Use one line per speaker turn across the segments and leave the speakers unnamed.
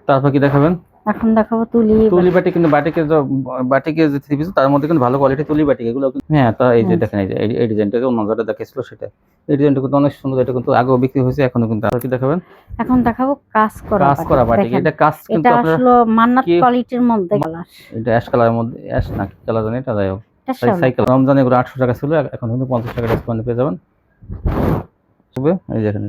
তারপর কি দেখাবেন?
এখন দেখাবো তুলি
তুলি বাটি, কিন্তু বাটিকে যে থ্রি পিস তার মধ্যে কিন্তু ভালো কোয়ালিটি তুলি বাটি এগুলো হ্যাঁ। তা এই যে দেখেন, এই ডিজাইনটা অন্য যেটা দেখেছিল সেটা, এই ডিজাইনটা কিন্তু অনেক সুন্দর। এটা কিন্তু আগেও বিক্রি হয়েছে, এখনো কিন্তু। আর কি দেখাবেন?
এখন দেখাবো কাজ করা
বাটি। এটা কাজ কিন্তু
এটা
আপনার
আসলে মান্নাত কোয়ালিটির মধ্যে কালার।
এটা অ্যাশ কালারের মধ্যে, অ্যাশ না কি কালার জানি, এটা যাই হোক সাইকেল। রমজানে এগুলো 800 টাকা ছিল, এখন কিন্তু 50 টাকা ডিসকাউন্টে পেয়ে যাবেন। এই দেখেন,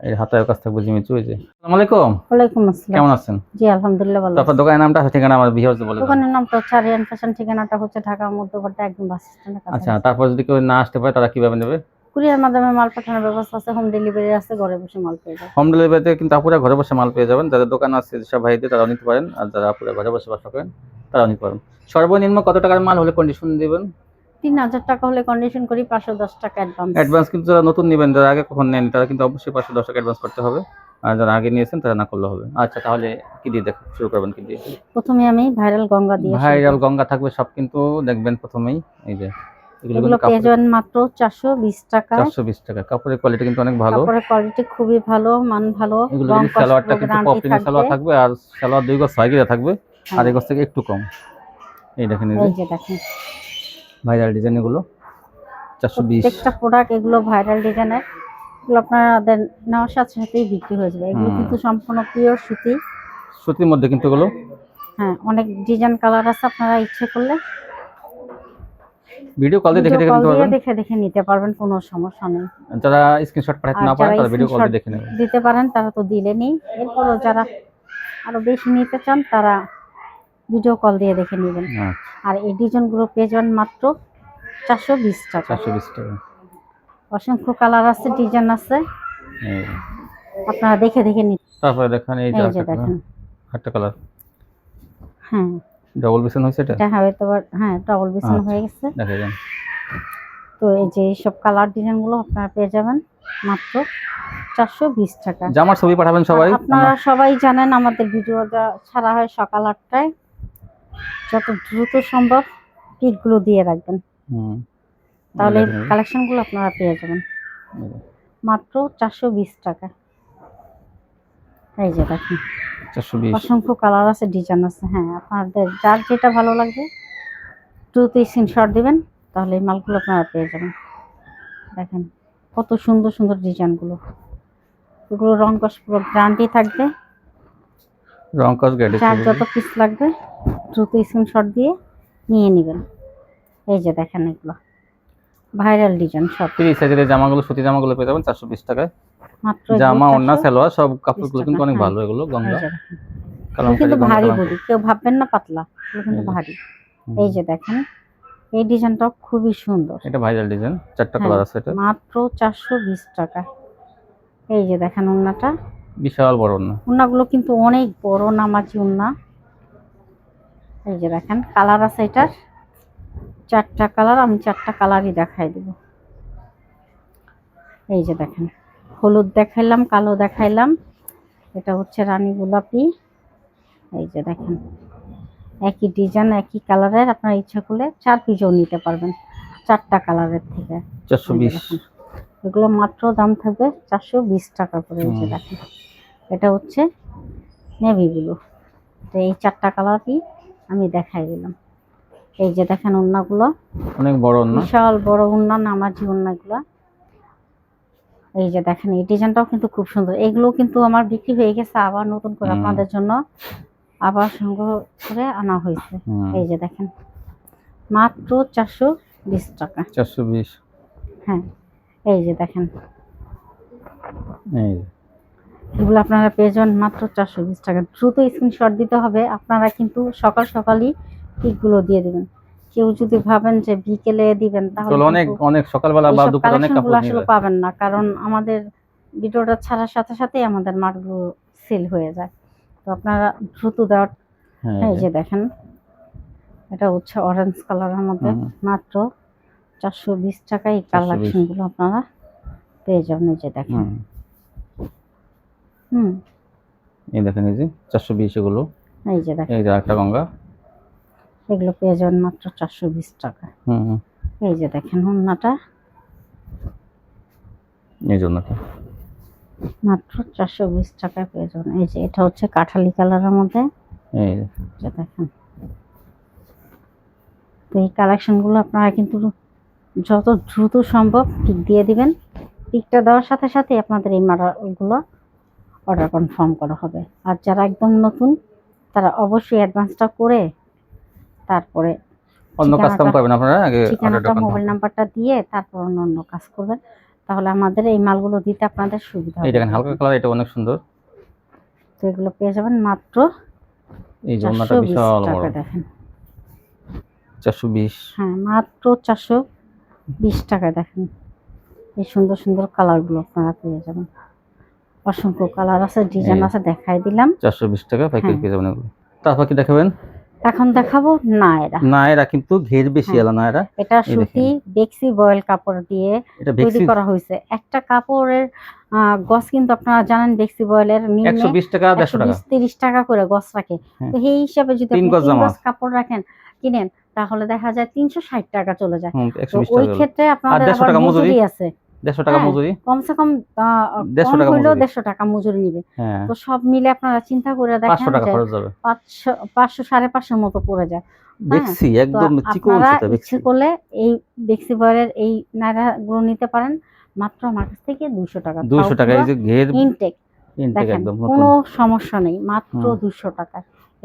এই হাতায় কাজ থাকবে জিমিচু। এই যে আসসালামু আলাইকুম।
ওয়ালাইকুম আসসালাম।
কেমন আছেন?
জি আলহামদুলিল্লাহ ভালো।
তারপর দোকানের নামটা, ঠিকানা আমার ভিউয়ার্স বলে দেন।
দোকানের নামটা হচ্ছে আরিয়ান ফ্যাশন, ঠিকানাটা হচ্ছে ঢাকা মধ্যপাড়া একদম বাস স্ট্যান্ডের কাছে।
আচ্ছা, তারপর যদি কেউ না আসতে পারে তারা কিভাবে নেবে?
কুরিয়ার মাধ্যমে মাল পাঠানোর ব্যবস্থা আছে, হোম ডেলিভারি আছে, ঘরে বসে মাল পেয়ে যাবেন।
হোম ডেলিভারিতে কিন্তু আপুরা ঘরে বসে মাল পেয়ে যাবেন। যাদের দোকান আছে সব ভাইদের তারাও নিতে পারেন, আর যারা আপুরা ঘরে বসে ব্যবসা করেন তারাও নিতে পারেন। সর্বনিম্ন কত টাকার মাল হলে কন্ডিশন দিবেন?
3000 টাকা হলে কন্ডিশন করি, 510 টাকা
অ্যাডভান্স। কিন্তু যারা নতুন নেবেন, যারা আগে কখন নেন, তারা কিন্তু অবশ্যই 510 টাকা অ্যাডভান্স করতে হবে। আর যারা আগে নিয়েছেন তারা না করলে হবে। আচ্ছা, তাহলে কি দিয়ে শুরু করবেন? কি দিয়ে?
প্রথমে আমি ভাইরাল গঙ্গা দিয়ে।
ভাইরাল গঙ্গা থাকবে সব, কিন্তু দেখবেন প্রথমেই এই যে
এগুলো পেয়ে যাবেন মাত্র 420 টাকা।
420 টাকা। কাপড়ের কোয়ালিটি কিন্তু অনেক ভালো,
কাপড়ের কোয়ালিটি খুবই ভালো, মান ভালো।
এগুলো কিন্তু সালোয়ারটা কিন্তু পপলিনের সালোয়ার থাকবে, আর সালোয়ার 2 গজ 6 গিরা থাকবে, আর এই গজ থেকে একটু কম। এই দেখেন, এই যে দেখেন ভাইরাল ডিজাইন, এগুলো 420।
প্রত্যেকটা প্রোডাক্ট এগুলো ভাইরাল ডিজাইনের, এগুলো আপনাদের নেওয়ার সাথে সাথেই বিক্রি হয়ে যাবে। এগুলো কিন্তু সম্পূর্ণ পিওর
সুতির মধ্যে কিন্তু এগুলো।
হ্যাঁ, অনেক ডিজাইন কালার আছে, আপনারা ইচ্ছে করলে
ভিডিও কল দিয়ে
দেখে নিতে পারবেন, কোনো সমস্যা নেই।
যারা স্ক্রিনশট পাঠাতে না পারেন তারা ভিডিও কল দিয়ে দেখে নেবেন।
দিতে পারেন, তারা তো দিলেনই। এরপরও যারা আরো বেশি নিতে চান তারা ভিডিও কল দিয়ে দেখে নেবেন। আর এই ডিজাইনগুলো পেয়ে যাবেন মাত্র 420 টাকা।
420 টাকা।
অসংখ্য কালার আছে, ডিজাইন আছে, আপনারা দেখে নিন।
তারপরে দেখেন এই যে দেখেন একটা কালার।
হ্যাঁ,
ডাবল বিছান হয়েছে এটা।
এটা হবে তো, হ্যাঁ ডাবল বিছান হয়ে গেছে।
দেখেন
তো এই যে সব কালার ডিজাইনগুলো আপনারা পেয়ে যাবেন মাত্র 420 টাকা।
জামার ছবি পাঠাবেন সবাই।
আপনারা সবাই জানেন আমাদের ভিডিওটা ছাড়া হয় সকাল 8টায়। যত দ্রুত সম্ভব পিকগুলো দিয়ে রাখবেন, তাহলে কালেকশনগুলো আপনারা পেয়ে যাবেন মাত্র 420 টাকা। এই যে দেখেন
420।
অসংখ্য কালার আছে, ডিজাইন আছে। হ্যাঁ, আপনাদের যার যেটা ভালো লাগবে দ্রুত স্ক্রিনশট দিবেন, তাহলে এই মালগুলো আপনারা পেয়ে যাবেন। দেখেন কত সুন্দর সুন্দর ডিজাইনগুলো, এগুলো রং কস পুরো গ্যারান্টি থাকবে। যার যত পিস লাগবে দ্রুত স্ক্রিনশট দিয়ে নিয়ে নেবেন। এই যে দেখেন এগুলো ভাইরাল ডিজাইন, সব
ফ্রি সাইজের জামাগুলো, সুতি জামাগুলো পেয়ে যাবেন 420 টাকায় মাত্র। জামা ওড়না সালোয়ার সব কাপড়গুলো কিন্তু অনেক ভালো। এগুলো গঙ্গা
কিন্তু ভারী বডি, কেউ ভাববেন না পাতলা, এগুলো কিন্তু ভারী। এই যে দেখেন এই ডিজাইনটা খুবই সুন্দর,
এটা ভাইরাল ডিজাইন, 4টা কালার আছে। এটা
মাত্র 420 টাকা। এই যে দেখেন ওড়নাটা
বিশাল বড় ওড়না,
ওড়নাগুলো কিন্তু অনেক বড় নামাজি ওড়না। এই যে দেখেন কালার আছে, এটার 4টা কালার, আমি 4টা কালারই দেখাই দেব। এই যে দেখেন হলুদ দেখাইলাম, কালো দেখাইলাম, এটা হচ্ছে রানী গোলাপি। এই যে দেখেন একই ডিজাইন একই কালারের, আপনার ইচ্ছা করলে 4 পিসও নিতে পারবেন 4টা কালারের থেকে।
420।
এগুলো মাত্র দাম থাকবে 420 টাকা করে। এই যে দেখেন এটা হচ্ছে নেভি ব্লু। তো এই 4টা কালারই আমি দেখাই দিলাম। এই যে দেখেন ওড়নাগুলো
অনেক বড় ওড়না, বিশাল
বড় ওড়না, নামাজি ওড়নাগুলো। এই যে দেখেন এই ডিজাইনটাও কিন্তু খুব সুন্দর। এগুলো কিন্তু আমার বিক্রি হয়ে গেছে, আবার নতুন করে আপনাদের জন্য আবার সংগ্রহ করে আনা হয়েছে। এই যে দেখেন মাত্র 420 টাকা।
420।
হ্যাঁ, এই যে দেখেন এগুলো আপনারা পেয়ে যাবেন মাত্র 420 টাকা। দ্রুত স্ক্রিনশট দিতে হবে, আপনারা কিন্তু সকাল সকালই পিকগুলো দিয়ে দিবেন। কেউ যদি ভাবেন যে বিকেলে দিবেন তাহলে
অনেক সকালবেলা বা দুপুরে অনেক কাপড়
আসলে পাবেন না, কারণ আমাদের ভিডিওটা ছাড়ার সাথে সাথে আমাদের মালগুলো সেল হয়ে যায়। তো আপনারা দ্রুত দেওয়ার। এই যে দেখেন এটা হচ্ছে অরেঞ্জ কালারের মধ্যে, মাত্র 420 টাকায় এই কালেকশনগুলো আপনারা পেয়ে যাবেন। এই যে দেখেন
এই দেখেন এই যে 420 এগুলো।
এই যে দেখেন
এই যে একটা গঙ্গা,
এগুলো পেয়ে যাবেন মাত্র 420 টাকা। এই যে দেখেন ওড়নাটা,
এই জন্যটা
মাত্র 420 টাকায় পেয়ে যাবেন। এই যে এটা হচ্ছে কাঠালি কালারের মধ্যে,
এই যে
যে দেখেন। তো এই কালেকশনগুলো আপনারা কিন্তু যত দ্রুত সম্ভব পিক দিয়ে দিবেন। পিকটা দেওয়ার সাথে সাথে আপনাদের এই মালগুলো অর্ডার কনফার্ম করা হবে। আর যারা একদম নতুন তারা অবশ্যই অ্যাডভান্সটা করে তারপরে
অন্য কাস্টমার পাবেন আপনারা, আগে
ঠিকানাটা মোবাইল নাম্বারটা দিয়ে তারপর অন্য কাজ করবেন, তাহলে আমাদের এই মালগুলো দিতে আপনাদের সুবিধা হবে।
এই দেখেন হালকা কালার, এটা অনেক সুন্দর।
তো এগুলো পেয়ে যাবেন মাত্র
এই জন্নাটা
420
বিশাল বড়,
টাকা দেখেন।
420।
হ্যাঁ, মাত্র 420 টাকায় দেখেন। এই সুন্দর সুন্দর কালারগুলো আপনারা পেয়ে যাবেন। অসংখ্য কালার আছে, ডিজাইন আছে, দেখাই দিলাম।
420 টাকা পাইকারি পেয়ে যাবেন এগুলো। তারপর কি দেখাবেন?
এখন দেখাবো নায়রা।
নায়রা কিন্তু ঘের বেশি এলা নায়রা।
এটা সুতি বেক্সি বয়েল কাপড় দিয়ে তৈরি করা হয়েছে। একটা কাপড়ের গস কিন্তু আপনারা জানেন বেক্সি বয়েলের
120 টাকা 150 টাকা
30 টাকা করে গস রাখে। তো এই হিসাবে যদি আপনি 3 গজ কাপড় রাখেন কিনেন তাহলে দেখা যায় 360 টাকা চলে যায়। তো ওই ক্ষেত্রে আপনাদের আবার মজুরি আছে,
150 টাকা মজুরি,
কমসে কম
150 টাকা
হইলেও
মজুরি,
150 টাকা মজুরি নিবে। তো সব মিলে আপনারা চিন্তা করে দেখেন
500 টাকা খরচ যাবে,
500 550 মতো পড়ে যায়।
বেক্সি একদম চিকন সুতা।
ইচ্ছে করলে এই বেক্সি বয়েলের এই নায়রা গুলো নিতে পারেন মাত্র আমার কাছ থেকে 200 টাকা।
200 টাকা এই যে ঘের
ইনটেক একদম কোনো সমস্যা নেই, মাত্র 200 টাকা।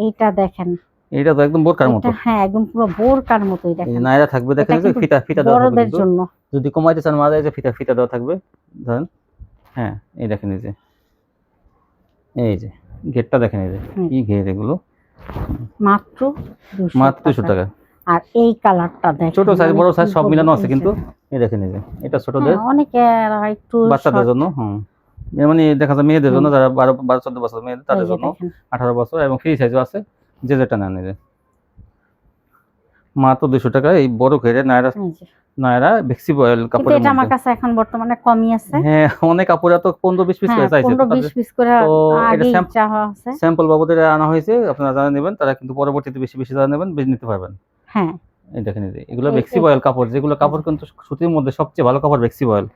এইটা দেখেন,
এটা তো একদম বোরকার মতো।
হ্যাঁ, একদম পুরো বোরকার মতোই দেখেন।
এই নায়রা থাকবে, দেখেন এই যে ফিতা ফিতা দেওয়া থাকবে
বড়দের জন্য।
যদি কমাইতে চান মাঝে যে ফিতা ফিতা দেওয়া থাকবে ধরেন। হ্যাঁ, এই দেখেন এই যে ঘেরটা দেখেন, এই যে কি ঘের এগুলো,
মাত্র 200
টাকা।
আর এই কালারটা দেখেন,
ছোট সাইজ বড় সাইজ সব মিলানো আছে কিন্তু। এই দেখেন এই যে এটা ছোটদের,
অনেকে একটু
বাচ্চাদের জন্য, মানে দেখা যায় মেয়েদের জন্য, যারা 12-14 বছর মেয়েদের তাদের জন্য, 18 বছর, এবং ফ্রি সাইজও আছে, যে যেটা নেন। এই যে মাত্র 200 টাকা এই বড় ঘেরের নায়রা বেক্সি বয়েল কাপড়।
এটা আমার কাছে এখন বর্তমানে কমই আছে।
হ্যাঁ, অনেক কাপড় তো 15-20 পিস করে চাইছে,
15-20 পিস করে আগেই চাওয়া আছে।
স্যাম্পল বাবদে আনা হয়েছে, আপনারা যারা নেবেন তারা কিন্তু পরবর্তীতে বেশি বেশি যারা নেবেন বেশি নিতে পারবেন।
হ্যাঁ,
এই দেখেন এই যে এগুলো বেক্সি বয়েল কাপড়, যেগুলো কাপড় কিন্তু সুতির মধ্যে সবচেয়ে ভালো কাপড় বেক্সি বয়েল।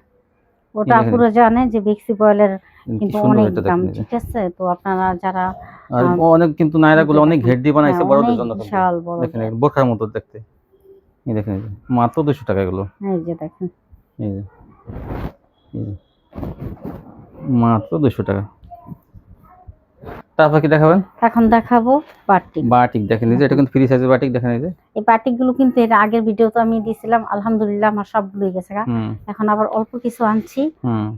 ওটা পুরো জানে যে বেক্সি বয়েলের কিন্তু অনেক দাম, ঠিক আছে? তো আপনারা যারা
আর অনেক কিন্তু নায়রা গুলো অনেক ঘের দিয়ে বানাইছে বড়দের জন্য,
বিশাল বড়,
দেখেন বোরখার মতো দেখতে। এই দেখেন মাত্র 200 টাকা এগুলো।
এই যে দেখেন,
এই যে মাত্র 200 টাকা। তারপর কি দেখাবেন?
এখন দেখাবো বাটিক।
বাটিক দেখেন এই যে এটা কিন্তু ফ্রি সাইজের বাটিক, দেখেন এই যে
এই বাটিক গুলো কিন্তু এর আগের ভিডিওতে আমি দিয়েছিলাম, আলহামদুলিল্লাহ আমার সবগুলোই গেছে। এখন আবার অল্প কিছু আনছি,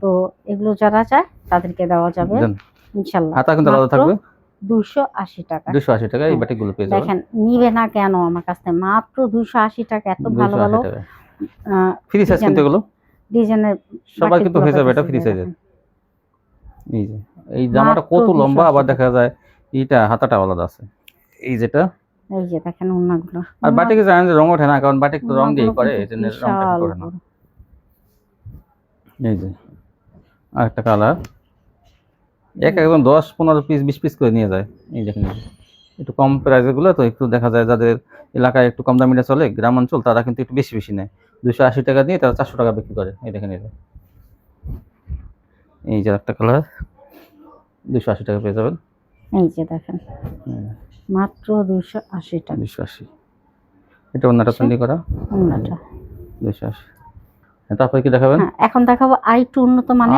তো এগুলো যারা চায় তাদেরকে দেওয়া যাবে ইনশাআল্লাহ।
হাতা কিন্তু আলাদা থাকবে,
280 টাকা।
280 টাকা এই বাটিক গুলো পেয়ে যাবেন।
দেখেন নিবে না কেন আমার কাছ থেকে, মাত্র 280 টাকা। এত ভালো ভালো
ফ্রি সাইজ কিন্তু এগুলো
ডিজাইনের
সবাই কিন্তু হয়ে যাবে, এটা ফ্রি সাইজের। এই যে এই জামাটা কত লম্বা, আবার দেখা যায় এইটা হাতাটা আলাদা আছে। এই যেটা
এই যে দেখেন ওন্নাগুলো।
আর বাটিকে জানেন যে রং ওঠে না, কারণ বাটিক তো রং দিয়ে করে, এই জন্য রংটা করে না। এই যে আরেকটা কালার, একদম 10-15 পিস 20 পিস করে নিয়ে যায়। এই দেখেন একটু কম প্রাইসের গুলো তো একটু দেখা যায় যাদের এলাকায় একটু কম দামিটা চলে, গ্রাম অঞ্চল, তারা কিন্তু একটু বেশি বেশি নেয়। 280 টাকা দিয়ে তারা 400 টাকা বিক্রি করে। এই দেখেন এই যে একটা কালার 280 টাকা পেয়ে যাবেন।
এই যে দেখেন মাত্র 280 টাকা।
280 এটা ওন্নাটা তৈরি করা,
ওন্নাটা
280। তারপরে কি দেখাবেন?
এখন দেখাবো আরেকটু উন্নত মানের,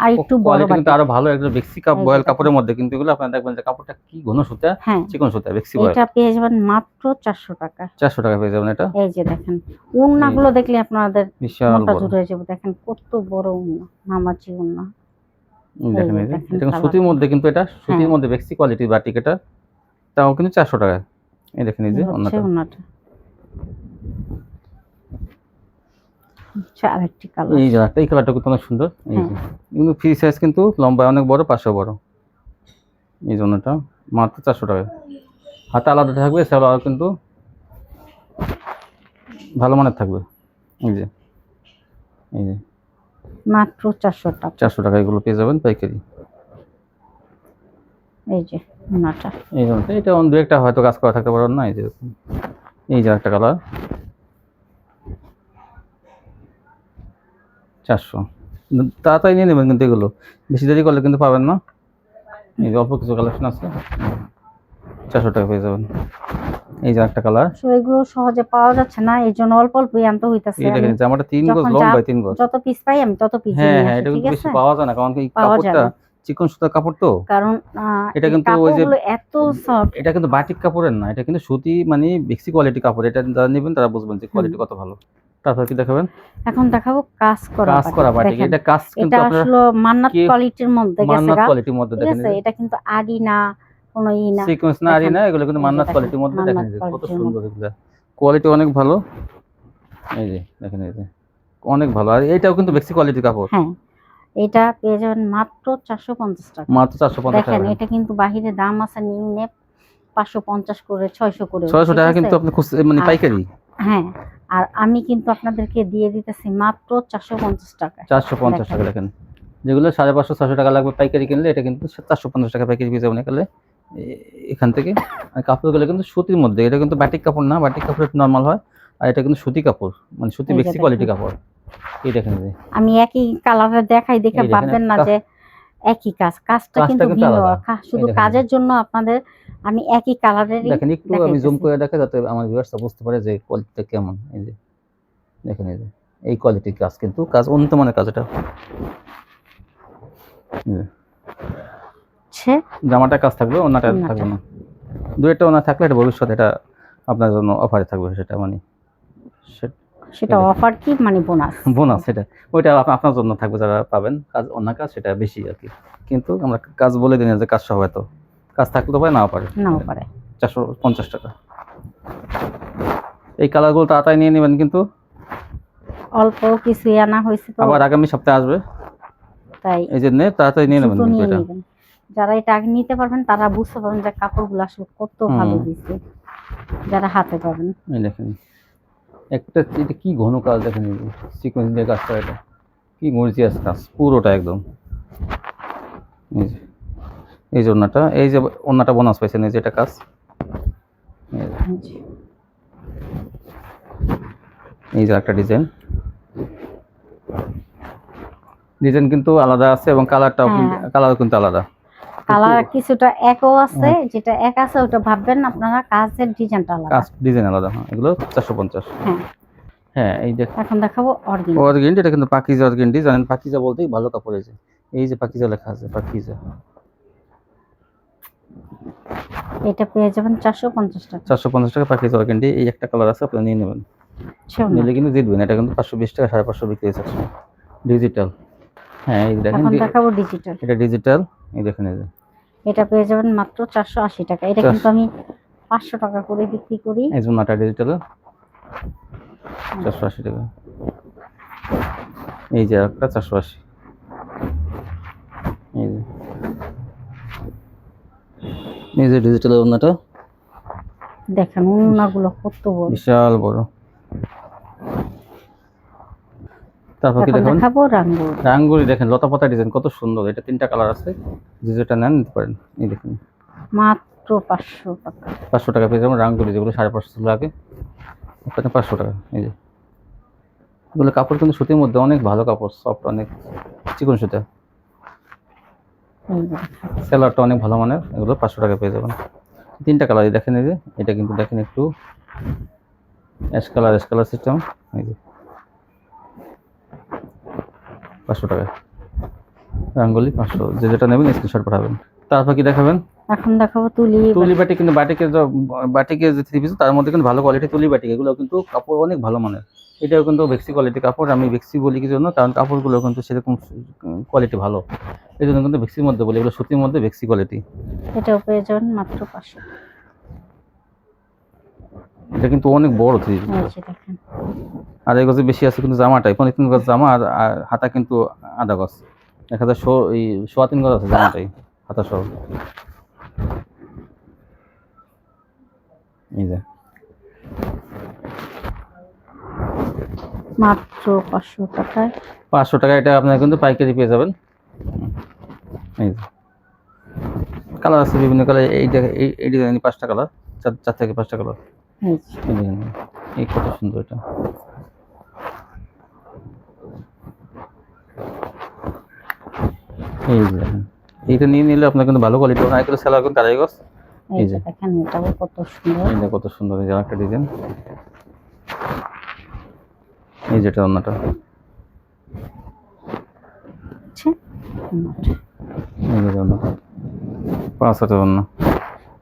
আরেকটু বড় বাটি,
কিন্তু আরো ভালো একটা বেক্সি বয়েল কাপড়ের মধ্যে, কিন্তু এগুলো আপনারা দেখবেন যে কাপড়টা কি ঘন সুতা, চিকন সুতা বেক্সি বয়েল।
এটা পেয়ে যাবেন মাত্র 400 টাকা।
400 টাকা পেয়ে যাবেন এটা।
এই যে দেখেন ওন্নাগুলো দেখলে আপনাদের
বিশাল বড়
জুড়ে যাবে। দেখেন কত বড় ওন্না, নামাজি ওন্না।
দেখেন এই যে এটা সুতির মধ্যে, কিন্তু এটা সুতির মধ্যে বেক্সি কোয়ালিটির বাটিক, এটা তাও কিন্তু 400 টাকা। এই দেখেন এই যে ওন্নাটা।
আরেকটি কালার,
এই যে এই কালারটা কিন্তু অনেক সুন্দর। এই যে কিন্তু ফ্রি সাইজ, কিন্তু লম্বা অনেক বড়, 500 বড়। এই জন্যটা মাত্র 400 টাকা। হাতে আলাদা থাকবে, সেলার কিন্তু ভালো মানের থাকবে। এই যে
মাত্র 400 টাকা।
400 টাকা এগুলো পেয়ে যাবেন পাইকারি।
এই যে ওন্নাটা,
এই জন্য এটা অন্য দু একটা হয়তো কাজ করা থাকতে পারে না। এই যে একটা কালার 400 তাড়াতাড়ি নিয়ে নেবেন কিন্তু এগুলো বেশি দেরি করলে কিন্তু পাবেন না। এই যে অল্প কিছু কালেকশন আছে, 400 টাকা পেয়ে যাবেন। এই যে একটা কালার,
আসলে এগুলো সহজে পাওয়া যাচ্ছে না, এই জন্য অল্প অল্পই আনতে হইতাছে।
এই দেখেন জামাটা 3 গজ
যখন
লং বাই 3 গজ।
যত পিস পাই আমি তত পিস
হ্যাঁ
নিয়ে
হ্যাঁ,
আসি,
এটা
ঠিক
কিন্তু বেশি
আছে?
পাওয়া যায় না, কারণ এই
পাওয়া যায়
কাপড়টা
না।
চিকন সুতার কাপড় তো।
কারণ
এটা
এই
কিন্তু ওই যে
কাপড়গুলো এত সফট।
এটা কিন্তু বাটিক কাপড়ের না, এটা কিন্তু সুতি মানে বেক্সি কোয়ালিটি কাপড়। এটা যারা নেবেন তারা বুঝবেন যে কোয়ালিটি কত ভালো। তারপর কি দেখাবেন?
এখন দেখাবো কাজ করা
কাজ করা বাটিক।
দেখেন,
এটা কাজ কিন্তু
এটা
আপনারা
আসলে মান্নাত
কি
কোয়ালিটির মধ্যে গেছে
মান্নাত
গা,
কোয়ালিটির মধ্যে
ঠিক
দেখেন,
আছে? এটা কিন্তু আড়ি না, কোনো ই না।
সিকোয়েন্স না আরি
দেখেন,
না, এগুলো কিন্তু
এই যে
মান্নাত
দেখেন,
কোয়ালিটির মধ্যে। দেখেন
মান্নাত
এই যে কত
কোয়ালিটির
সুন্দর,
মধ্যে।
এগুলো কোয়ালিটি অনেক ভালো। এই যে দেখেন, এই যে অনেক ভালো। আর এটাও কিন্তু বেক্সি কোয়ালিটির কাপড়।
হ্যাঁ, এটা পেয়ে যাবেন মাত্র 450 টাকা।
মাত্র 450
দেখেন,
টাকা।
এটা কিন্তু বাহিরে দাম আছে নিম্নে 550 করে, 600 করে,
600
ঠিক
টাকা
আছে?
কিন্তু আপনি মানে
আর
পাইকারি।
হ্যাঁ, আর আমি কিন্তু আপনাদেরকে দিয়ে দিতেছি মাত্র 450 টাকা।
450 টাকা। দেখেন যেগুলো 550 600 টাকা লাগবে পাইকারি কিনলে, এটা কিন্তু 450 টাকা পাইকারি পেয়ে যাবেন এখানে, এখান থেকে। আর কাপড়গুলো কিন্তু সুতির মধ্যে, এটা কিন্তু বাটিক কাপড় না, বাটিক কাপড় একটু নর্মাল হয়, আর এটা কিন্তু সুতি কাপড়, মানে সুতি
এই যে
বেক্সি কোয়ালিটি কাপড়। এই দেখেন, এই যে
আমি একই কালারের দেখাই দেখে
এই দেখেন,
ভাববেন না যে একই কাজটা
কাজটা
কিন্তু
কিন্তু
ভিন্ন।
আলাদা।
শুধু
এই দেখেন,
কাজের জন্য আপনাদের আমি একই কালারেরই
দেখেন একটু আমি জুম
দেখাইতেছি।
করে দেখা যাতে আমার ভিউয়ার্সরা বুঝতে পারে যে কোয়ালিটিটা কেমন। এই যে দেখেন, এই যে এই কোয়ালিটির কাজ, কিন্তু কাজ উন্নত মানের কাজ। এটা জামাটা কাজ থাকবে, ওনাটা থাকবে না। দু একটা ওনা থাকলে এটা ভবিষ্যৎ, এটা আপনার জন্য অফারে থাকবে, সেটা মানে
সেটা অফার কি মানে বোনাস?
বোনাস, সেটা ওইটা আপনার জন্য থাকবে, যারা পাবেন কাজ অন্য কাজ সেটা বেশি আর কি। কিন্তু আমরা কাজ বলে দিই না যে কাজ সহ, এত কাজ থাকতে পারে নাও পারে। 450 টাকা। এই কালারগুলো তাড়াতাড়ি নিয়ে নেবেন, কিন্তু
অল্প কিছু আনা হয়েছে তো,
আবার আগামী সপ্তাহে আসবে,
তাই
এই জন্য তাড়াতাড়ি নিয়ে নেবেন। কিন্তু এটা
যারা এটা আগে নিতে পারবেন তারা বুঝতে পারবেন যে কাপড়গুলো আসলে কত ভালো দিচ্ছে, যারা হাতে পাবেন।
এই দেখেন একটা, এটা কি ঘন কাজ দেখেন, সিকোয়েন্স দিয়ে কাজ করা, এটা কি গর্জিয়াস কাজ পুরোটা একদম। এই যে ওন্নাটা, এই যে ওন্নাটা বোনাস পাইছেন, এই যে এটা কাজ। এই যে একটা ডিজাইন কিন্তু আলাদা আছে, এবং কালারটাও কিন্তু আলাদা।
কালার কিছুটা একও আছে, যেটা এক আছে ওটা ভাববেন আপনারা কাজের ডিজাইনটা আলাদা,
কাজ ডিজাইন আলাদা। হ্যাঁ, এগুলো 450। হ্যাঁ, এই যে
এখন দেখাবো অর্গেন্ডি।
অর্গেন্ডি, এটা কিন্তু পাকিজা অর্গেন্ডি। জানেন পাকিজা বলতেই ভালো কাপড়। এই যে পাকিজা লেখা আছে, পাকিজা।
এটা পেয়ে যাবেন 450 টাকা।
450 টাকা পাকিজা অর্গেন্ডি। এই একটা কালার আছে, আপনি নিয়ে নেবেন, নিলে কিন্তু জিতবেন। এটা কিন্তু 520 টাকা, 550 বিক্রি হয়েছে ডিজিটাল। হ্যাঁ, এই দেখেন,
এখন দেখাবো ডিজিটাল।
এটা ডিজিটাল। এই দেখেন, এই যে
এটা পেয়ে যাবেন মাত্র 480 টাকা। এটা কিন্তু আমি 500 টাকা করে বিক্রি করি।
এই জন্যটা ডিজিটাল 480 টাকা। এই যে একটা 480। এই যে ডিজিটাল ওন্নাটা
দেখেন, ওন্নাগুলো কত বড়,
বিশাল বড়। তারপর কি
দেখাবো রাঙ্গুরি।
রাঙ্গুরি দেখেন, লতাপাতা ডিজাইন কত সুন্দর। এটা 3টা কালার আছে, যেটা নেন নিতে পারেন। এই দেখেন
মাত্র 500 টাকা।
500 টাকা পেয়ে যাবেন রাঙ্গুরি, যেগুলো 550 লাগে ওখানে 500 টাকা। এই যে এগুলো কাপড় কিন্তু সুতির মধ্যে অনেক ভালো কাপড়, সফট, অনেক চিকন সুতা। সেলারটা অনেক ভালো মানের। এগুলো 500 টাকা পেয়ে যাবেন। 3টা কালার দেখেন। এই যে এটা কিন্তু দেখেন একটু অ্যাশ কালার সিস্টেম। এই যে 500 টাকা রাঙ্গুলি 500। যেটা নেবেন স্ক্রিনশট পাঠাবেন। তারপর কি দেখাবেন?
এখন দেখাবো তুলি
বাটিক। কিন্তু বাটিকের যে 3 পিস, তার মধ্যে কিন্তু ভালো কোয়ালিটি তুলি বাটিক। এগুলো কিন্তু কাপড় অনেক ভালো মানের। এটাও কিন্তু বেক্সি কোয়ালিটি কাপড়। আমি বেক্সি বলি কি জন্য, কারণ কাপড়গুলো কিন্তু সেরকম কোয়ালিটি ভালো, এই জন্য কিন্তু বেক্সির মধ্যে বলি। এগুলো সুতির মধ্যে বেক্সি কোয়ালিটি।
এটাও পেয়ে যাবেন মাত্র 500।
এটা কিন্তু অনেক বড় 3 পিস। আর এই গজে বেশি আছে কিন্তু জামাটাই 3 গজ জামা, আর হাতা কিন্তু আধা গজ। দেখা যায় 3.25 গজ আছে জামাটাই, হাতা সহ। এই যে
মাত্র 500 টাকায়।
500 টাকা এটা আপনারা কিন্তু পাইকারি পেয়ে যাবেন। এই যে কালার আছে বিভিন্ন কালার। এই ডিজাইন 5টা কালার, 4 থেকে 5টা কালার। এই দেখেন, এই কত সুন্দর এটা। এই যে দেখেন, এইটা নিয়ে নিলে আপনার কিন্তু ভালো কোয়ালিটি হবে। এগুলো সেলার কিন্তু আড়াই গজ।
এই যে দেখেন এটাও কত সুন্দর।
এইটা কত সুন্দর, এই যে একটা ডিজাইন। এই যেটা অন্যটা,
আচ্ছা ওন্নাটা।
এই যে অন্যটা 5 হাতের অন্য।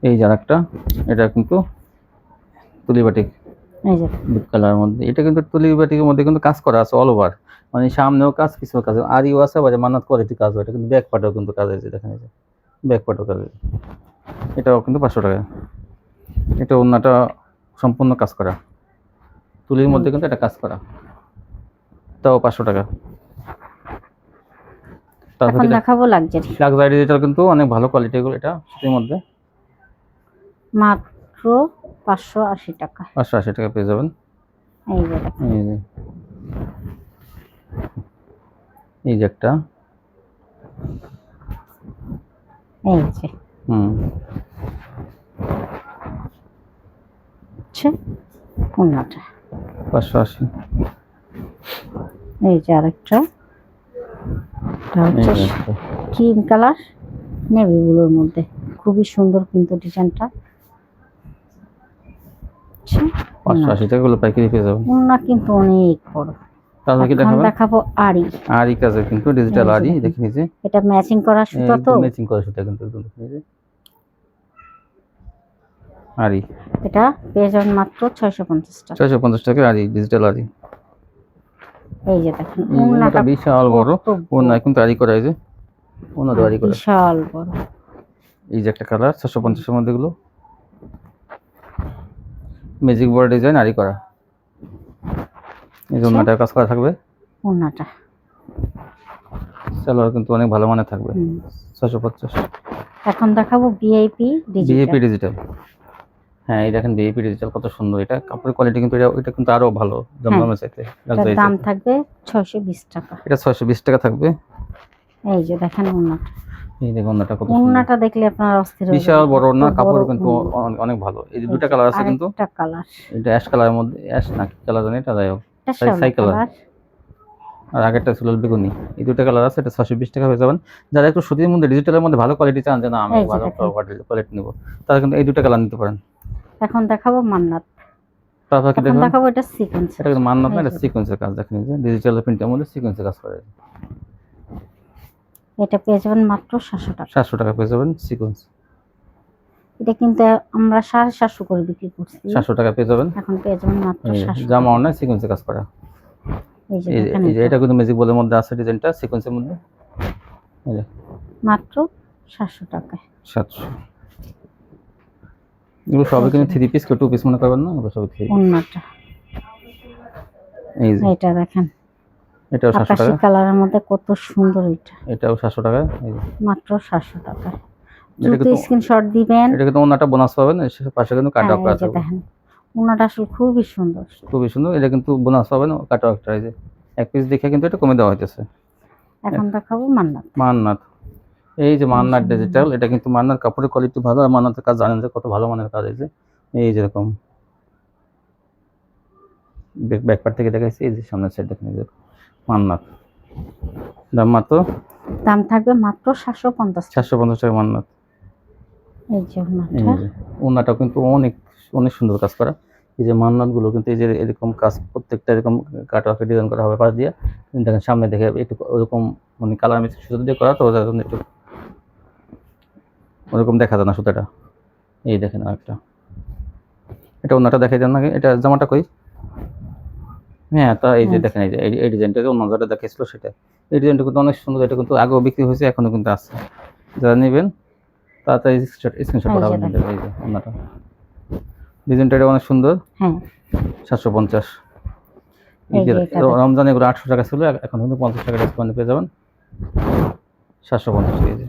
এই যে আরেকটা, এটা কিন্তু তুলি বাটিক
এই যে
দুধ কালারের মধ্যে। এটা কিন্তু তুলি বাটিকের মধ্যে কিন্তু কাজ করা আছে অল ওভার, মানে সামনেও কাজ, কিছু কাজ আরিও আছে, আবার মান্নাত কোয়ালিটি কাজ হয়। এটা কিন্তু ব্যাক পার্টেও কিন্তু কাজ আছে, দেখেন এই যে ব্যাক পার্টেও কাজ আছে। এটাও কিন্তু 500 টাকা। এটা অন্যটা সম্পূর্ণ কাজ করা, তুলির মধ্যে কিন্তু এটা কাজ করা, তাও 500 টাকা। তারপর
এখন দেখাবো লাক্সারি।
লাক্সারি, এটা কিন্তু অনেক ভালো কোয়ালিটি এগুলো। এটা সুতির মধ্যে
মাত্র 580 টাকা।
580 টাকা পেয়ে যাবেন।
এই যে দেখেন
এই যে, এই যে একটা,
এই যে আচ্ছা ওন্নাটা
580।
এই যে আরেকটা, এটা হচ্ছে
এই যে একটা,
ক্রিম কালার নেভি ব্লুর মধ্যে, খুবই সুন্দর কিন্তু ডিজাইনটা। আচ্ছা
580 টাকা গুলো পাইকারি পেয়ে যাবেন।
ওন্না কিন্তু অনেক বড়।
তারপর কি
এখন
দেখাবেন?
দেখাবো আরি।
আরি কাজে কিন্তু ডিজিটাল
এই যে
আরি,
দেখেন।
দেখেন এই যে
এটা ম্যাচিং করা সুতা তো,
ম্যাচিং করা সুতা কিন্তু একদম, দেখেন এই যে আরি।
এটা পেয়ে যাবেন মাত্র 650 টাকা।
650 টাকা আরি, ডিজিটাল আরি।
এই যে দেখেন
এই ওন্নাটা বিশাল বড়,
কত
ওন্না কিন্তু আরি করা, এই যে ওন্না তো আরি করা।
বিশাল বড়।
এই যে একটা কালার 650 এর মধ্যে গুলো, ম্যাজিক বড় ডিজাইন আরি করা। এই যে ওন্নাটার কাজ করা থাকবে,
ওন্নাটা
সালোয়ার কিন্তু অনেক ভালো মানের থাকবে। 650।
এখন দেখাবো ভিআইপি
বিএপি
ডিজিটাল।
ডিজিটাল, হ্যাঁ এই দেখেন বিএপি ডিজিটাল কত সুন্দর। এটা কাপড়ের কোয়ালিটি কিন্তু এটা কিন্তু আরো ভালো জমজমের চাইতে।
এটার দাম থাকবে 620 টাকা।
এটা 620 টাকা থাকবে।
এই যে দেখেন ওন্নাটা,
এই দেখুন ওন্নাটা কত সুন্দর,
ওন্নাটা দেখলে আপনার অস্থির হয়ে
বিশাল
যাবে।
বড় ওন্না,
কত
কাপড়
বড়
কিন্তু
ওন্না।
অনেক ভালো। এই যে দুটো কালার আছে কিন্তু,
আরেকটা কালার,
এটা অ্যাশ কালারের মধ্যে, অ্যাশ না কি কালার জানি, এটা যাই হোক
এটা
সাই
শ্যামলা
কালার,
কালার।
আর আগেরটা ছিল বেগুনি। এই দুটো কালার আছে, এটা 620 টাকা হয়ে যাবেন। যারা একটু সুতির মধ্যে ডিজিটালের মধ্যে ভালো কোয়ালিটি চান, যে না আমি
এই যে
ভালো
দেখেন।
কোয়ালিটি নেব, তারা কিন্তু এই দুটো কালার নিতে পারেন।
এখন দেখাবো মান্নাত।
তারপর কি
এখন
দেখুন,
দেখাবো এটা সিকোয়েন্স।
এটা কিন্তু মান্নাত না, এটা সিকোয়েন্সের কাজ। দেখেন এই যে ডিজিটাল প্রিন্টের মধ্যে সিকোয়েন্সের কাজ করে।
এটা পেয়ে যাবেন মাত্র 700 টাকা।
700 টাকা পেয়ে যাবেন সিকোয়েন্স।
এটা কিন্তু আমরা 750 করে বিক্রি করছি,
700 টাকা পেয়ে যাবেন।
এখন পেয়ে যাবেন মাত্র 700
জামা
টাকা।
অনেক সিকোয়েন্সের কাজ করা।
এই যে
এই
দেখেন
যে এটা কিন্তু ম্যাজিক বলের মধ্যে আছে, ডিজাইনটা সিকোয়েন্সের মধ্যে। এই যে
মাত্র 700 টাকায়।
700। এগুলো সবই কিন্তু 3 পিস, কেউ 2 পিস মনে করবেন না, এগুলো সবই 3 পিস।
ওন্নাটা
এই যে
এটা দেখেন,
এটাও 700
আকাশি
টাকা,
কালারের মধ্যে কত সুন্দর। এটা
এটাও 700 টাকা। এই যে
মাত্র 700 টাকায়।
এটা
দ্রুত
কিন্তু,
স্ক্রিনশট দিবেন।
এটা কিন্তু ওন্নাটা বোনাস পাবেন, এর পাশে কিন্তু কাটা
হ্যাঁ,
করা
এই যে
থাকবে,
দেখেন ওন্নাটা আসলে খুবই সুন্দর।
খুবই সুন্দর। এটা কিন্তু বোনাস পাবেন কাটা একটা, এই যে এক পিস দেখে কিন্তু এটা কমে দেওয়া হইতেছে।
এখন দেখাবো মান্নাত।
মান্নাত, এই যে মান্নাত ডিজিটাল, এটা কিন্তু মান্নার কাপড়ের কোয়ালিটি ভালো, আর মান্নাতের কাজ জানেন যে কত ভালো মানের কাজ। এই যে এই যেরকম ব্যাক পার্ট থেকে দেখাইছি, এই যে সামনের সাইড দেখেন, এই যে মান্নাত, দাম মাত্র,
দাম থাকবে মাত্র 750 টাকা।
750 টাকা মান্নাত।
এই যে
এই
ওন্নাটা,
যে ওন্নাটাও কিন্তু অনেক অনেক সুন্দর কাজ করা। এই যে মান্নাত গুলো কিন্তু এই যে এরকম কাজ, প্রত্যেকটা এরকম কাটওয়ার্কে ডিজাইন করা হবে পাশ দিয়ে। দেখেন সামনে দেখে একটু ওরকম মানে কালার মিক্স সুতো দিয়ে করা, তো ওটা একটু ওরকম দেখা যায় না সুতাটা। এই দেখেন আরেকটা, এটা ওন্নাটা দেখাই দেন নাকি, এটা জামাটা কই, হ্যাঁ তা এই যে দেখেন, এই যে এই ডিজাইনটা অন্য যেটা দেখাইছিল সেটা, এই ডিজাইনটা কিন্তু অনেক সুন্দর। এটা কিন্তু আগেও বিক্রি হয়েছে, এখনো কিন্তু আছে। যারা নেবেন তাড়াতাড়ি স্ক্রিনশট
এই যে
পাঠাবেন।
দেখেন।
এই যে ওন্নাটা, ডিজাইনটা এটা অনেক সুন্দর।
হ্যাঁ
750।
এই যে এটা দেখেন।
রমজান এগুলো 800 টাকা ছিল, এখন কিন্তু 50 টাকা ডিসকাউন্ট পেয়ে যাবেন। 750 কেজি।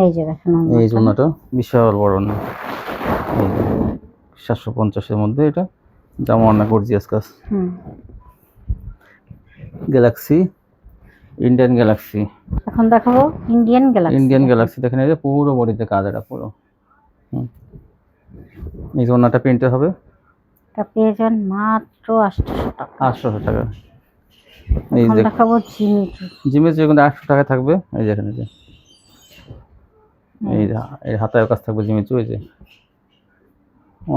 এই যে দেখেন
এই যে
ওন্নাটা।
ওন্নাটা বিশাল বড় ওন্না, এই যে 750 এর মধ্যে এটা জামা ওন্না গর্জিয়াস কাজ। Galaxy, Indian Galaxy.
এখন দেখাবো ইন্ডিয়ান গ্যালাক্সি।
ইন্ডিয়ান গ্যালাক্সি দেখেন, এই যে পুরো বডিতে কাজ, এটা পুরো। এই যে ওন্নাটা প্রিন্টে হবে,
এটা পেয়ে যাবেন মাত্র 800 টাকা।
800 টাকা। এই
এখন
যে
দেখাবো জিমিট্রি।
জিমের যেগুলো 800 টাকা থাকবে, এই যে এখানে যে এই হাতায় কাজ থাকবে জিমের, ওই যে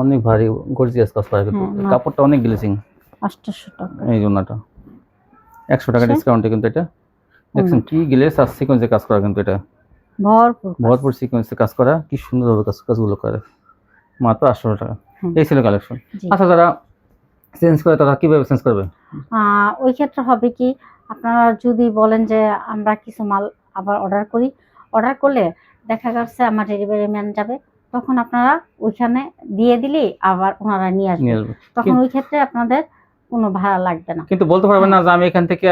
অনেক ভারী গর্জিয়াস কাজ করা, কিন্তু
হ্যাঁ,
কাপড়টা অনেক গ্লেসিং।
800 টাকা।
এই জন্যটা 100 টাকা
আচ্ছা।
ডিসকাউন্টে কিন্তু এটা দেখছেন কি গ্লেস আর সিকোয়েন্সে কাজ করা, কিন্তু এটা
ভরপুর কাজ।
ভরপুর সিকোয়েন্সে কাজ করা, কি সুন্দরভাবে কাজগুলো করে, মাত্র 800 টাকা।
হুম,
এই ছিল কালেকশন।
জি।
আচ্ছা, যারা চেঞ্জ করে তারা কিভাবে চেঞ্জ করবে?
ওই ক্ষেত্রে হবে কি, আপনারা যদি বলেন যে আমরা কিছু মাল আবার অর্ডার করলে দেখা যাচ্ছে আমার ডেলিভারি ম্যান যাবে, তখন আপনারা ওইখানে দিয়ে দিলেই আবার ওনারা নিয়ে আসবে।
নিয়ে আসবে।
তখন ওই ক্ষেত্রে আপনাদের কোনো ভাড়া লাগবে না।
কিন্তু বলতে পারবেন না যে আমি এখান থেকে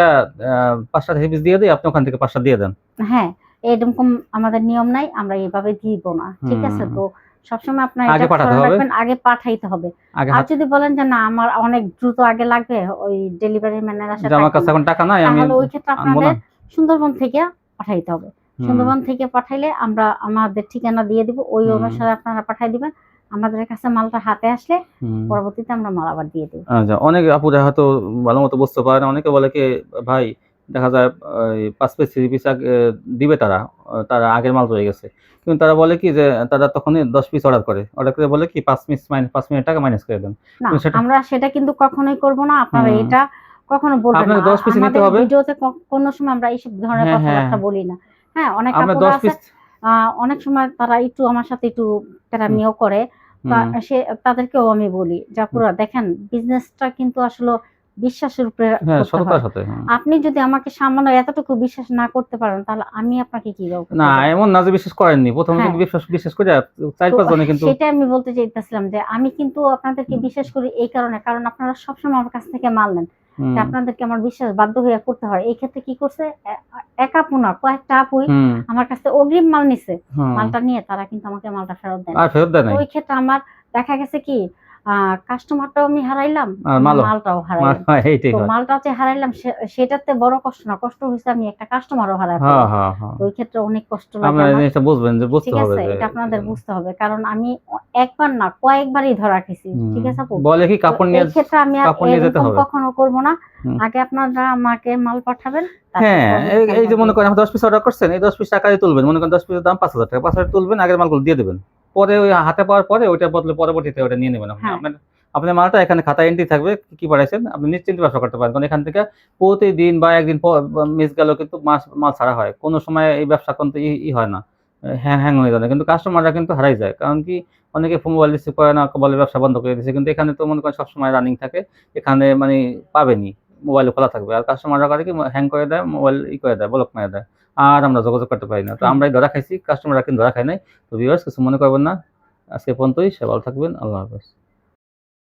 5টা থ্রি পিস দিয়ে দিই, আপনি ওখান থেকে 5টা দিয়ে দেন।
হ্যাঁ, এরকম আমাদের নিয়ম নাই, আমরা এইভাবে দিব না, ঠিক আছে? তো সবসময় আপনার
আগে
এটা
পাঠাতে
খেয়াল
হবে।
রাখবেন, আগে পাঠাইতে হবে।
আগে
আর যদি বলেন যে না আমার অনেক দ্রুত আগে লাগবে, ওই ডেলিভারি ম্যানের
যে
সাথে
আমার কাছে এখন টাকা নাই, আমি
তাহলে ওই ক্ষেত্রে
আনবো না।
আপনাদের সুন্দরবন থেকে পাঠাইতে হবে। সুন্দরবন থেকে পাঠাইলে আমরা আমাদের ঠিকানা দিয়ে দিব, ওই অনুসারে আপনারা পাঠাই দিবেন। আমাদের কাছে মালটা হাতে আসলে পরবর্তীতে আমরা মাল আবার দিয়ে দেব।
আচ্ছা, অনেক আপুরা হয়তো ভালো মতো বুঝতে পারে না, অনেকে বলে কি ভাই দেখা যায় 5 পিস 3 পিস দিবে তারা, তারা আগের মাল রয়ে গেছে, কিন্তু তারা বলে কি যে তারা তখনই 10 পিস অর্ডার করে বলে কি 5 পিস মাইনাস 5 মিনিট টাকা মাইনাস করে দেন।
না,
কিন্তু সেটা
আমরা সেটা কিন্তু কখনোই করব না। আপনারা এটা কখনো বলবেন
আপনাকে
না।
10 পিস নিতে
আমাদের
হবে।
ভিডিওতে কোনো সময় আমরা এইসব ধরনের
হ্যাঁ, হ্যাঁ,
কথাবার্তা বলি না। হ্যাঁ, অনেক
আমরা
আপুরা
10
আছে,
পিস
অনেক সময় তারা একটু আমার সাথে একটু তেরামিও করে। তা তাদেরকেও আমি বলি যে আপুরা দেখেন, বিজনেসটা কিন্তু আসলে বিশ্বাসের উপরে
হ্যাঁ,
করতে
সততার
হয়।
সাথে।
আপনি যদি আমাকে সামান্য এতটুকু বিশ্বাস না করতে পারেন, তাহলে আমি আপনাকে কিভাবে করতে
না,
পারবো?
এমন না যে বিশ্বাস করেননি, প্রথমে
হ্যাঁ,
কিন্তু বিশ্বাস করে 4-5
তো
জনে কিন্তু
সেটাই আমি বলতে চাইতেছিলাম যে আমি কিন্তু আপনাদেরকে বিশ্বাস করি এই কারণে, কারণ আপনারা সবসময় আমার কাছ থেকে মাল নেন। তা আপনাদেরকে আমার বিশ্বাস বাধ্য হয়ে করতে হয়। এই ক্ষেত্রে কি করছে, এক আপু না, কয়েকটা আপুই আমার কাছে অগ্রিম মাল নিছে। মালটা নিয়ে তারা কিন্তু আমাকে মালটা ফেরত দেয় না।
আর ফেরত দেয়
তো
নাই।
ওই ক্ষেত্রে আমার দেখা গেছে কি, কাস্টমারটাও আমি হারাইলাম,
আর
মালটাও হারাইলাম।
এইটাই
তো
হয়।
মালটা যে হারাইলাম সেটাতে বড় কষ্ট না, কষ্ট হইছে আমি একটা কাস্টমারও হারাই
হ্যাঁ,
ফেললাম।
হ্যাঁ, হ্যাঁ।
তো ওই ক্ষেত্রে অনেক কষ্ট লাগে
আপনারা
আমার।
জিনিসটা বুঝবেন, যে বুঝতে
ঠিক
হবে
আছে,
যে
এটা আপনাদের বুঝতে হবে, কারণ আমি একবার না কয়েকবারই ধরা খেয়েছি। ঠিক আছে আপু?
বলে কি
তো
কাপড় নিয়ে
এই ক্ষেত্রে আমি আর
কাপড় নিয়ে যেতে
এরকম
হবে।
কখনো করব না। আগে আপনারা আমাকে মাল পাঠাবেন, তারপর
হ্যাঁ,
পরবর্তীতে
এই যে
আমরা
মনে
দিয়ে
করেন আপনি 10 পিস অর্ডার করছেন, এই 10 পিস টাকা দিয়ে তুলবেন, মনে করেন 10 পিসের দাম 5,000 টাকা, 5,000 তুলবেন, আগের মালগুলো দিয়ে দেবেন। পরে ওই হাতে পাওয়ার পরে ওইটার বদলে পরবর্তীতে ওটা নিয়ে নেবেন আপনি।
হ্যাঁ,
আপনার মালটা এখানে খাতায় এন্ট্রি থাকবে, কি পাঠাইছেন, আপনি নিশ্চিন্তে ব্যবসা করতে পারেন। কারণ এখান থেকে প্রতিদিন বা একদিন মিস গেলেও কিন্তু মাল ছাড়া হয়। কোনো সময় এই ব্যবসা কিন্তু হয় না, হ্যাং হয়ে যায় না। কিন্তু কাস্টমাররা কিন্তু হারাই যায়। কারণ কি, অনেকে মোবাইল রিসিভ করে না, বলে ব্যবসা বন্ধ করে দিয়েছে। কিন্তু এখানে তো মনে করেন সবসময় রানিং থাকে, এখানে মানে পাবেনই, মোবাইল খোলা থাকবে। আর কাস্টমাররা করে কি, হ্যাং করে দেয়, মোবাইল করে দেয়, ব্লক মেরে দেয়। আর আমরা যোগাযোগ করতে পারি না। তো আমরাই ধরা খাইছি, কাস্টমাররা কিন্তু ধরা খায় নাই। তো ভিউয়ার্স কিছু মনে করবেন না। আজকে পর্যন্তই। সে ভালো থাকবেন। আল্লাহ হাফেজ।